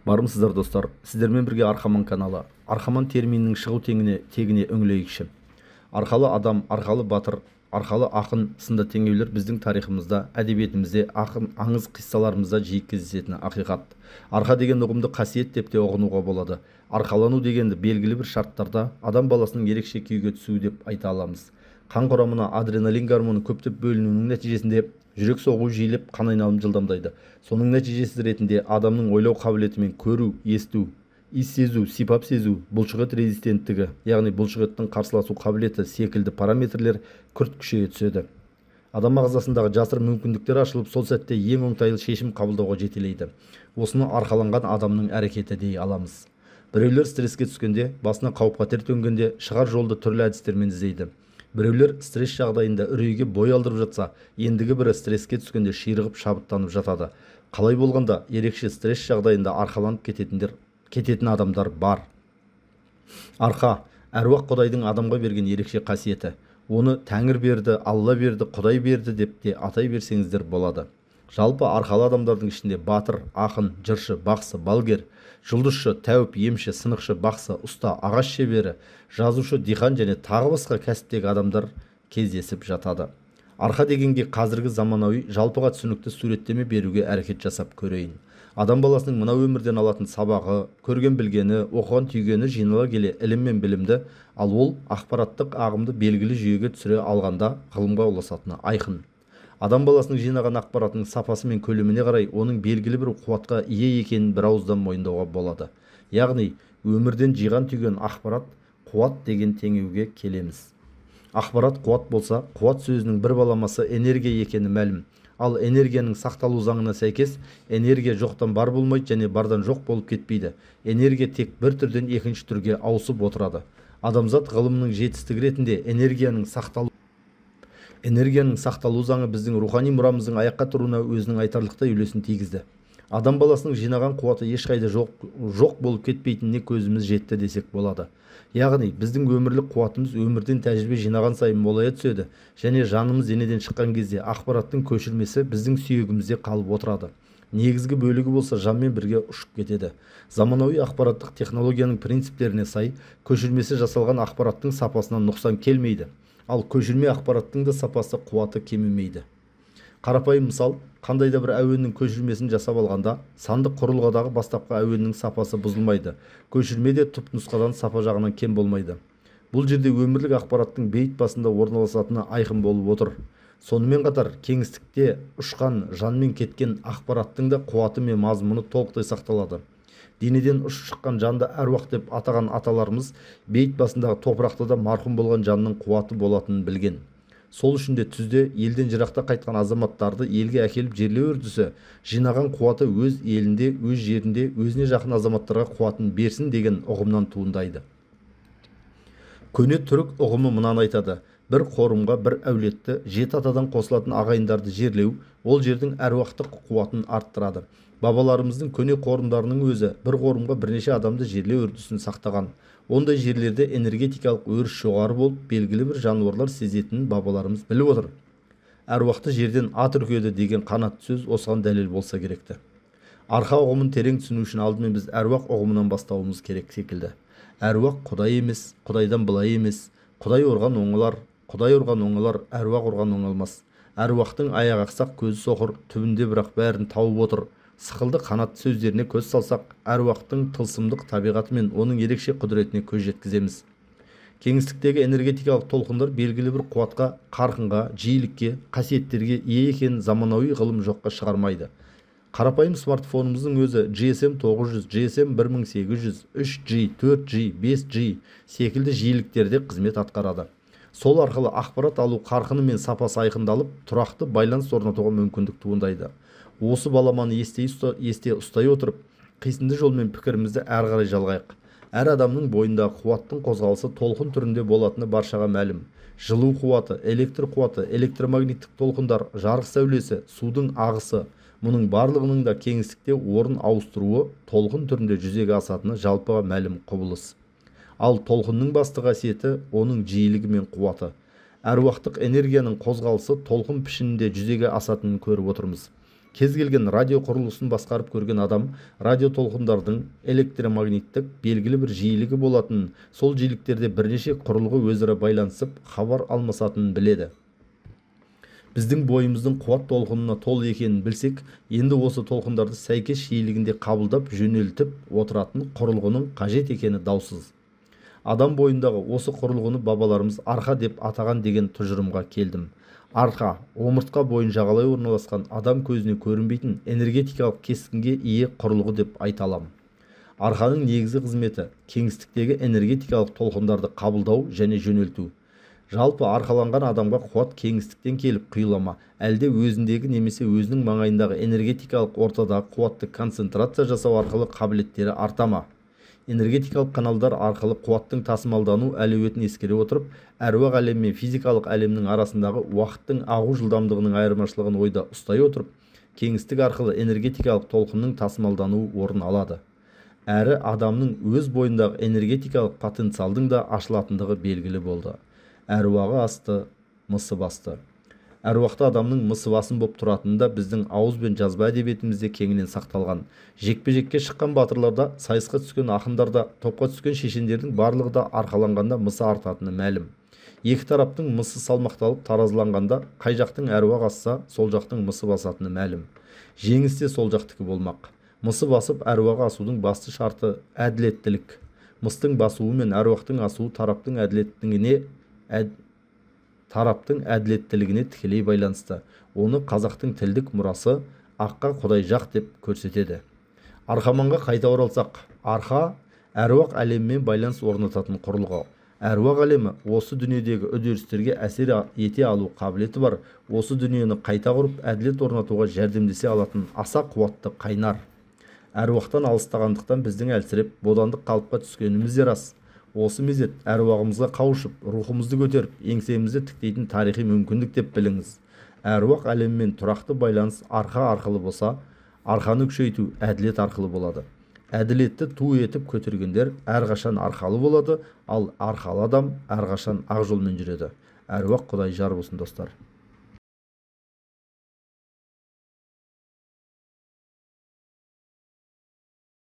Бармысыздар достар, сіздермен бірге Арқаман каналы. Арқаман терминінің шығу тегіне үңілейікші. Арқалы адам, арқалы батыр, арқалы ақын сынды теңеулер біздің тарихымызда, әдебиетімізде, ақын аңыз қиссаларымызда жиі кездесетін ақиқат. Арқа деген ұғымды қасиет деп те ұғынуға болады. Арқалану дегенді белгілі бір шарттарда адам баласының ерекше күйге түсуі деп айта аламыз. Қан құрамына адреналин гормоны көптеп бөлінуінің нәтижесінде жүрек соғуы жиілеп, қан айналымы жылдамдайды. Соның нәтижесі ретінде адамның ойлау қабілеті мен көру, есту, иіс сезу, сипап сезу, бұлшықет резистенттігі, яғни бұлшықеттің қарсыласу қабілеті секілді параметрлер күрт күшейе түседі. Адам ағзасындағы жасырын мүмкіндіктер ашылып, сол сәтте ең оңтайлы шешім қабылдауға жетелейді. Осыны арқаланған адамның әрекеті дей аламыз. Біреулер стресске түскенде, басына қауіп-қатер төнгенде шығар жолды түрлі әдістермен іздейді. Біреулер стресс жағдайында үрейге бой алдырып жатса, ендігі бірі стресске түскенде ширығып шабыттанып жатады. Қалай болғанда ерекше стресс жағдайында арқаланып кететін адамдар бар. Арқа әруақ Құдайдың адамға берген ерекше қасиеті. Оны Тәңір берді, Алла берді, Құдай берді деп те атай берсеңіздер болады. Жалпы арқалы адамдардың ішінде батыр, ақын, жыршы, бақсы, балгер, жұлдызшы, тәуіп, емші, сынықшы, бақсы, ұста, ағаш шебері, жазушы, диқан және тағы басқа кәсіптегі адамдар кездесіп жатады. Арқа дегенге қазіргі заманауи жалпыға түсінікті суреттеме беруге әрекет жасап көрейін. Адам баласының мына өмірден алатын сабағы, көрген білгені, оқыған түйгені жинала келе ілім мен білімді, ал ол ақпараттық ағымды белгілі жүйеге түсіре алғанда ғылымға ұласатыны айқын. Адам баласының жинаған ақпаратының сапасы мен көлеміне қарай оның белгілі бір қуатқа ие екенін бір ауыздан мойындауға болады. Яғни өмірден жиған түйген ақпарат қуат деген теңеуге келеміз. Ақпарат қуат болса, қуат сөзінің бір баламасы энергия екені мәлім. Ал энергияның сақталу заңына сәйкес, энергия жоқтан бар болмайды және бардан жоқ болып кетпейді. Энергия тек бір түрден екінші түрге ауысып отырады. Адамзат ғылымының жетістігі ретінде энергияның сақталу заңы біздің рухани мұрамыздың аяққа тұруына өзінің айтарлықтай үлесін тигізді. Адам баласының жинаған қуаты ешқайда жоқ болып кетпейтініне көзіміз жетті десек болады. Яғни біздің өмірлік қуатымыз өмірден тәжірибе жинаған сайын молая түседі және жанымыз денеден шыққан кезде ақпараттың көшірмесі біздің сүйегімізде қалып отырады. Негізгі бөлігі болса жанмен бірге ұшып кетеді. Заманауи ақпараттық технологияның принциптеріне сай көшірмесі жасалған ақпараттың сапасынан нұқсан келмейді. Ал көшірме ақпараттың да сапасы қуаты кемімейді. Қарапайым мысал, қандай да бір әуеннің көшірмесін жасап алғанда, сандық құрылғыдағы бастапқы әуеннің сапасы бұзылмайды. Көшірме де түпнұсқадан сапа жағынан кем болмайды. Бұл жерде өмірлік ақпараттың бейіт басында орналасатыны айқын болып отыр. Сонымен қатар, кеңістікте ұшқан, жанмен кеткен ақпараттың да қуаты мен мазмұны толықтай сақталады. Денеден ұшып шыққан жанды әруақ деп атаған аталарымыз бейіт басындағы топырақта да марқұм болған жанның қуаты болатынын білген. Сол үшін де түзде елден жырақта қайтқан азаматтарды елге әкеліп жерлеу үрдісі жинаған қуаты өз елінде, өз жерінде, өзіне жақын азаматтарға қуатын берсін деген ұғымнан туындайды. Көне түрік ұғымы мынаны айтады: бір қорымға бір әулетті, 7 атадан қосылатын ағайындарды жерлеу ол жердің әруақтық қуатын арттырады. Бабаларымыздың көне қорымдарының өзі бір қорымға бірнеше адамды жерлеу үрдісін сақтаған. Ондай жерлерде энергетикалық өріс жоғары болып, белгілі бір жануарлар сезетінін бабаларымыз біліп отыр. Әруақты жерден ат үркеді деген қанат сөз осыған дәлел болса керекті. Арқа ұғымын терең түсіну үшін алдымен біз әруақ ұғымынан бастауымыз керек секілді. Әруақ Құдай емес, Құдайдан былай емес. Құдай ұрған оңалар, әруақ ұрған оңалмас. Әруақтың аяғы ақсақ, көзі соқыр, түбінде бірақ бәрін тауып отыр. Сықылды қанат сөздеріне көз салсақ, әруақтың тылсымдық табиғаты мен оның ерекше құдіретіне көз жеткіземіз. Кеңістіктегі энергетикалық толқындар белгілі бір қуатқа, қарқынға, жиілікке, қасиеттерге ие екенін заманауи ғылым жоққа шығармайды. Қарапайым смартфонымыздың өзі GSM 900, GSM 1800, 3G, 4G, 5G секілді жиіліктерде қызмет атқарады. Сол арқылы ақпарат алу қарқыны мен сапасы айқындалып, тұрақты байланыс орнатуға мүмкіндік туындайды. Осы баламаны есте ұстай отырып, қисынды жолмен пікірімізді әрі қарай жалғайық. Әр адамның бойындағы қуаттың қозғалысы толқын түрінде болатыны баршаға мәлім. Жылу қуаты, электр қуаты, электромагниттік толқындар, жарық сәулесі, судың ағысы, мұның барлығының да кеңістікте орын ауыстыруы толқын түрінде жүзеге асатыны жалпыға мәлім құбылыс. Ал толқынның басты қасиеті оның жиілігі мен қуаты. Әруақтық энергияның қозғалысы толқын пішінінде жүзеге асатынын көріп отырмыз. Кез келген радио құрылысын басқарып көрген адам радио толқындардың электромагниттік белгілі бір жиілігі болатынын, сол жиіліктерде бірнеше құрылғы өзара байланысып хабар алмасатынын біледі. Біздің бойымыздың қуат толқынына толы екенін білсек, енді осы толқындарды сәйкес жиілігінде қабылдап жөнелтіп отыратын құрылғының қажет екені даусыз. Адам бойындағы осы құрылғыны бабаларымыз арқа деп атаған деген тұжырымға келдім. Арқа, омыртқа бойын жағалай орналасқан, адам көзіне көрінбейтін энергетикалық кескінге ие құрылғы деп айта аламын. Арқаның негізгі қызметі кеңістіктегі энергетикалық толқындарды қабылдау және жөнелту. Жалпы арқаланған адамға қуат кеңістіктен келіп құйылама, әлде өзіндегі немесе өзінің маңайындағы энергетикалық ортадағы қуатты концентрация жасау арқылы қабілеттері артама. Энергетикалық каналдар арқылы қуаттың тасымалдану әлеуетін ескере отырып, әруақ әлем мен физикалық әлемнің арасындағы уақыттың ағу жылдамдығының айырмашылығын ойда ұстай отырып, кеңістік арқылы энергетикалық толқынның тасымалдануы орын алады. Әрі адамның өз бойындағы энергетикалық потенциалдың да ашылатындығы белгілі болды. Әруағы асты, мысы басты. Әруақты адамның мысы басын боп тұратынында біздің ауыз бен жазба әдебиетімізде кеңінен сақталған. Жекпе-жекке шыққан батырларда, сайысқа түскен ақындарда, топқа түскен шешендердің барлығы да арқаланғанда мысы артатыны мәлім. Екі тараптың мысы салмақталып таразыланғанда, қай жақтың әруақ асса, сол жақтың мысы басатыны мәлім. Жеңісте сол жақтікі болмақ. Мысы басып әруағы асудың басты шарты әділеттілік. Мыстың басуы мен әруақтың асуы тараптың әділеттілігіне тікелей байланысты. Оны қазақтың тілдік мұрасы аққа құдай жақ деп көрсетеді. Арқаманға қайта оралсақ, арқа әруақ әлеммен байланыс орнататын құрылғы. Әруақ әлемі осы дүниедегі үдерістерге әсер ете алу қабілеті бар, осы дүниені қайта құрып әділет орнатуға жәрдемдесе алатын аса қуатты қайнар. Әруақтан алыстағандықтан біздің әлсіреп, бодандық қалыпқа түскеніміз де рас. Осы мезет әруағымызға қауышып, рухымызды көтеріп, еңсемізді тіктейтін тарихи мүмкіндік деп біліңіз. Әруақ әлеммен тұрақты байланыс арқа арқылы болса, арқаны күшейту әділет арқылы болады. Әділетті ту етіп көтергендер әрқашан арқалы болады, ал арқалы адам әрқашан ақ жолмен жүреді. Әруақ құдай жар болсын достар.